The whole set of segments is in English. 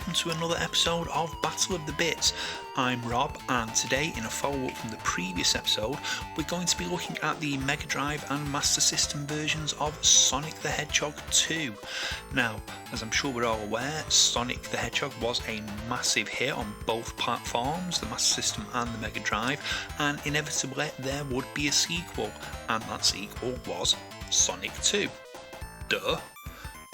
welcome to another episode of Battle of the Bits. I'm Rob, and today, in a follow-up from the previous episode, we're going to be looking at the Mega Drive and Master System versions of Sonic the Hedgehog 2. Now, as I'm sure we're all aware, Sonic the Hedgehog was a massive hit on both platforms, the Master System and the Mega Drive, and inevitably there would be a sequel, and that sequel was Sonic 2. Duh.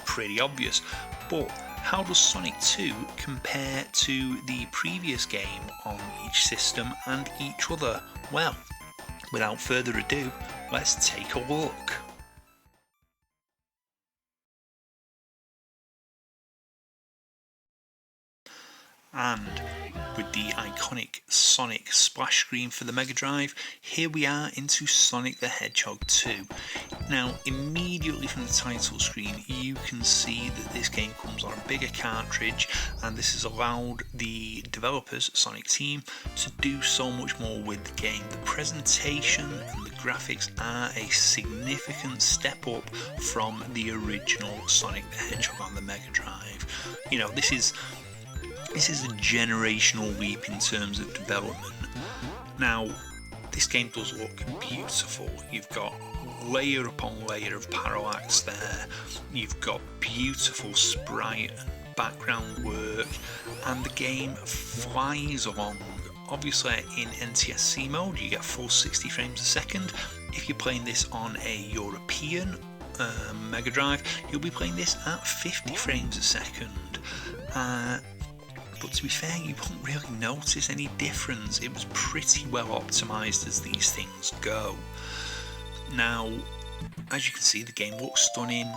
Pretty obvious, but how does Sonic 2 compare to the previous game on each system and each other? Well, without further ado, let's take a look. And with the iconic Sonic splash screen for the Mega Drive, here we are into Sonic the Hedgehog 2. Now, immediately from the title screen, you can see that this game comes on a bigger cartridge, and this has allowed the developers, Sonic Team, to do so much more with the game. The presentation and the graphics are a significant step up from the original Sonic the Hedgehog on the Mega Drive. You know, this is a generational leap in terms of development. Now, this game does look beautiful. You've got layer upon layer of parallax there. You've got beautiful sprite and background work, and the game flies along. Obviously, in NTSC mode, you get full 60 frames a second. If you're playing this on a European Mega Drive, you'll be playing this at 50 frames a second. But to be fair, you won't really notice any difference. It was pretty well optimised as these things go. Now, as you can see, the game looks stunning.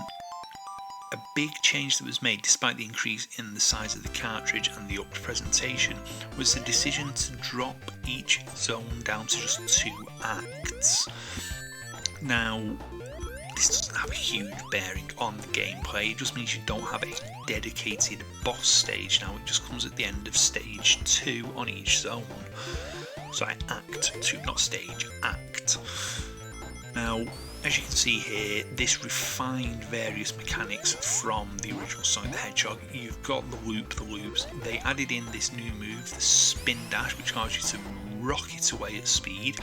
A big change that was made, despite the increase in the size of the cartridge and the upped presentation, was the decision to drop each zone down to just 2 acts. Now, this doesn't have a huge bearing on the gameplay. It just means you don't have a dedicated boss stage now. It just comes at the end of stage 2 on each zone. Sorry, act 2, not stage, act. Now, as you can see here, this refined various mechanics from the original Sonic the Hedgehog. You've got the loops. They added in this new move, the spin dash, which allows you to rocket away at speed.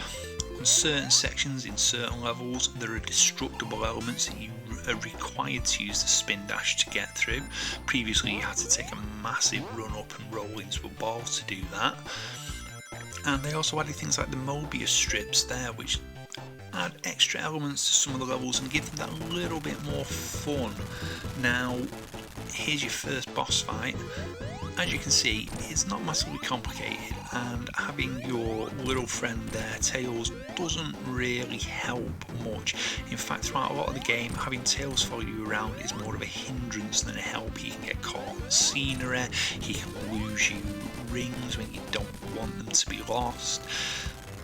On certain sections, in certain levels, there are destructible elements that you are required to use the spin dash to get through. Previously, you had to take a massive run up and roll into a ball to do that. And they also added things like the Mobius strips there, which add extra elements to some of the levels and give them that little bit more fun. Now, here's your first boss fight. As you can see, it's not massively complicated, and having your little friend there, Tails, doesn't really help much. In fact, throughout a lot of the game, having Tails follow you around is more of a hindrance than a help. He can get caught on scenery, he can lose you rings when you don't want them to be lost,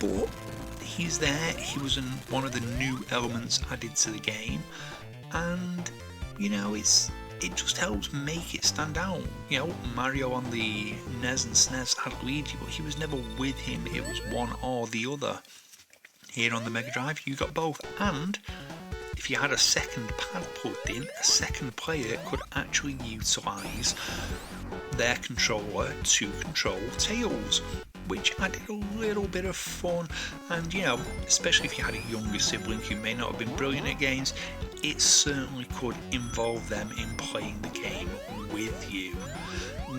but he's there. He was one of the new elements added to the game, and you know, it just helps make it stand out. You know, Mario on the NES and SNES had Luigi, but he was never with him. It was one or the other. Here on the Mega Drive, you got both, and if you had a second pad plugged in, a second player could actually utilise their controller to control Tails, which added a little bit of fun. And you know, especially if you had a younger sibling who may not have been brilliant at games, it certainly could involve them in playing the game with you.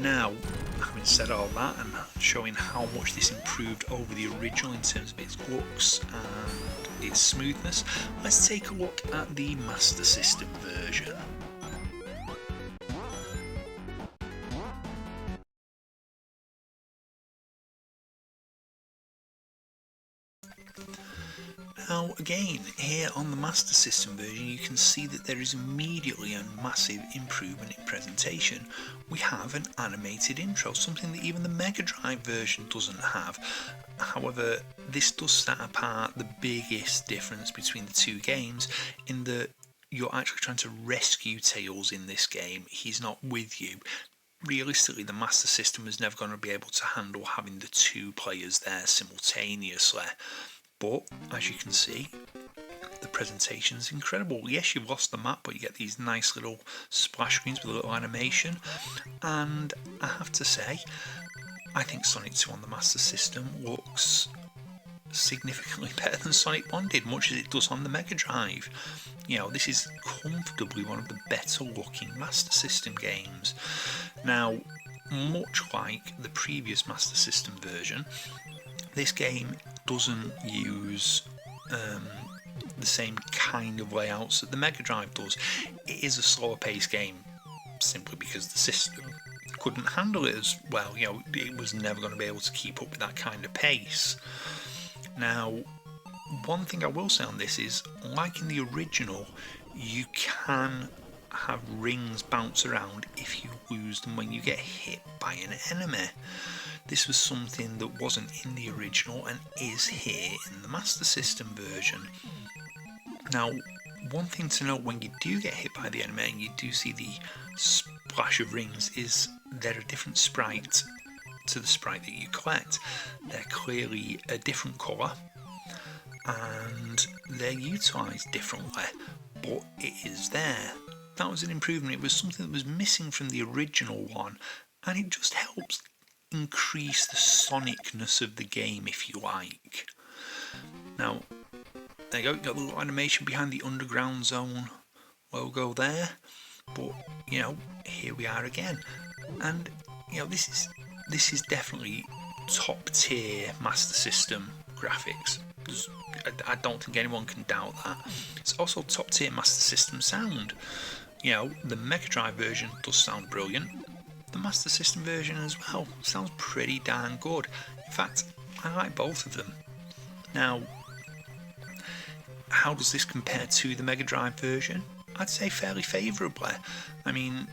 Now, having said all that and showing how much this improved over the original in terms of its looks and its smoothness, let's take a look at the Master System version. Now again, here on the Master System version, you can see that there is immediately a massive improvement in presentation. We have an animated intro, something that even the Mega Drive version doesn't have. However, this does set apart the biggest difference between the two games in that you're actually trying to rescue Tails in this game. He's not with you. Realistically, the Master System is never going to be able to handle having the 2 players there simultaneously. But, as you can see, the presentation's incredible. Yes, you've lost the map, but you get these nice little splash screens with a little animation. And I have to say, I think Sonic 2 on the Master System looks significantly better than Sonic 1 did, much as it does on the Mega Drive. This is comfortably one of the better looking Master System games. Now, much like the previous Master System version, this game doesn't use the same kind of layouts that the Mega Drive does. It is a slower paced game, simply because the system couldn't handle it as well. It was never going to be able to keep up with that kind of pace. Now, one thing I will say on this is, like in the original, you can have rings bounce around if you lose them when you get hit by an enemy. This was something that wasn't in the original and is here in the Master System version. Now, one thing to note when you do get hit by the enemy and you do see the splash of rings is they're a different sprite to the sprite that you collect. They're clearly a different colour and they're utilised differently, but it is there. That was an improvement. It was something that was missing from the original one, and it just helps increase the sonicness of the game, if you like. Now, there you go, got a little animation behind the Underground Zone logo there, but here we are again, and this is definitely top tier Master System graphics. I don't think anyone can doubt that. It's also top tier Master System sound. The Mega Drive version does sound brilliant. The Master System version as well sounds pretty darn good. In fact, I like both of them. Now, how does this compare to the Mega Drive version? I'd say fairly favourably. I mean,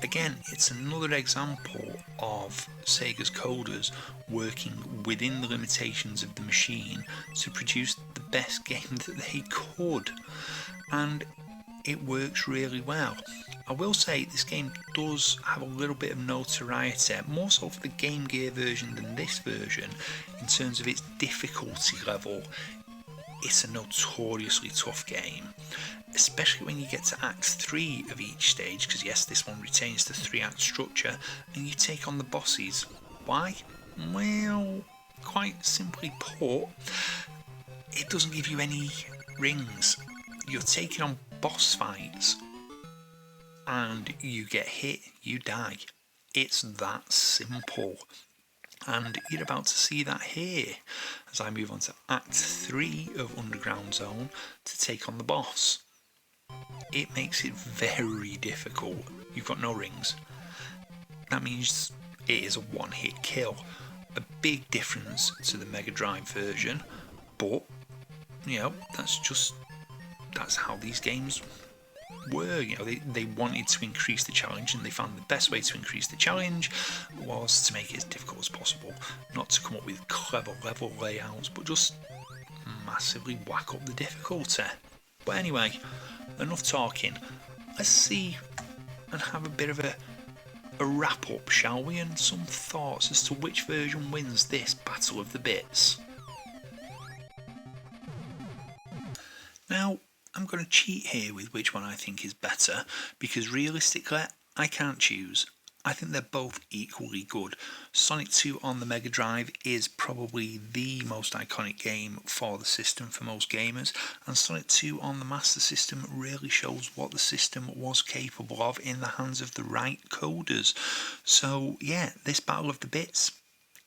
again, it's another example of Sega's coders working within the limitations of the machine to produce the best game that they could, and it works really well. I will say this game does have a little bit of notoriety, more so for the Game Gear version than this version, in terms of its difficulty level. It's a notoriously tough game, especially when you get to Act 3 of each stage, because yes, this one retains the 3-act structure, and you take on the bosses. Why? Well, quite simply put, it doesn't give you any rings. You're taking on boss fights, and you get hit, you die. It's that simple. And you're about to see that here as I move on to Act 3 of Underground Zone to take on the boss. It makes it very difficult. You've got no rings. That means it is a one-hit kill. A big difference to the Mega Drive version, but that's how these games were. They wanted to increase the challenge, and they found the best way to increase the challenge was to make it as difficult as possible, not to come up with clever level layouts, but just massively whack up the difficulty. But anyway, enough talking. Let's see and have a bit of a wrap up, shall we, and some thoughts as to which version wins this Battle of the Bits. Now, I'm going to cheat here with which one I think is better, because realistically, I can't choose. I think they're both equally good. Sonic 2 on the Mega Drive is probably the most iconic game for the system for most gamers, and Sonic 2 on the Master System really shows what the system was capable of in the hands of the right coders. So yeah, this Battle of the Bits,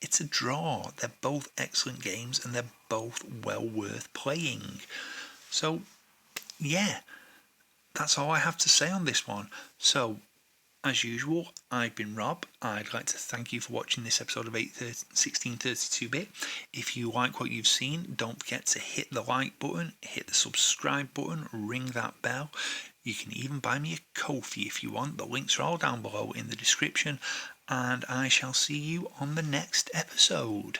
it's a draw. They're both excellent games, and they're both well worth playing. So yeah, that's all I have to say on this one. So, as usual, I've been Rob. I'd like to thank you for watching this episode of 1632-bit. If you like what you've seen, don't forget to hit the like button, hit the subscribe button, ring that bell. You can even buy me a Ko-fi if you want. The links are all down below in the description, and I shall see you on the next episode.